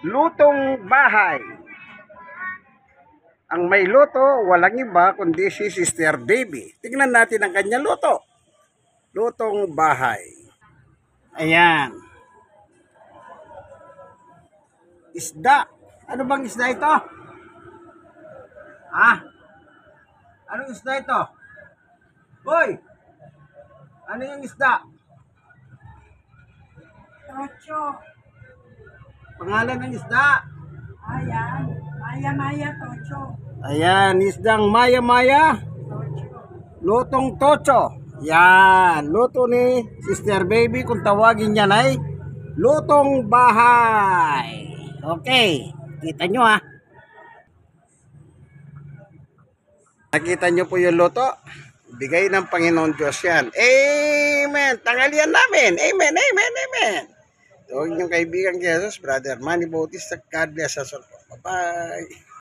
Lutong bahay. Ang may luto, walang iba kundi si Sister Baby. Tingnan natin ang kanyang luto. Lutong bahay. Ayan. Isda. Ano bang isda ito? Ah, anong isda ito? Hoy! Ano yung isda? Tocho. Pangalan ng isda? Ayan. Maya-maya tocho. Ayan, isdang maya-maya. Tocho. Lutong tocho. Yan, luto ni Sister Baby kung tawagin niya ay lutong bahay. Okay, kita nyo ha. Nakita nyo po yung luto. Bigay ng Panginoon Diyos yan. Amen. Tanghalian namin. Amen, amen, amen. Huwag niyong kaibigan kay Jesus, Brother Manny Bautista. God bless us all. Bye-bye.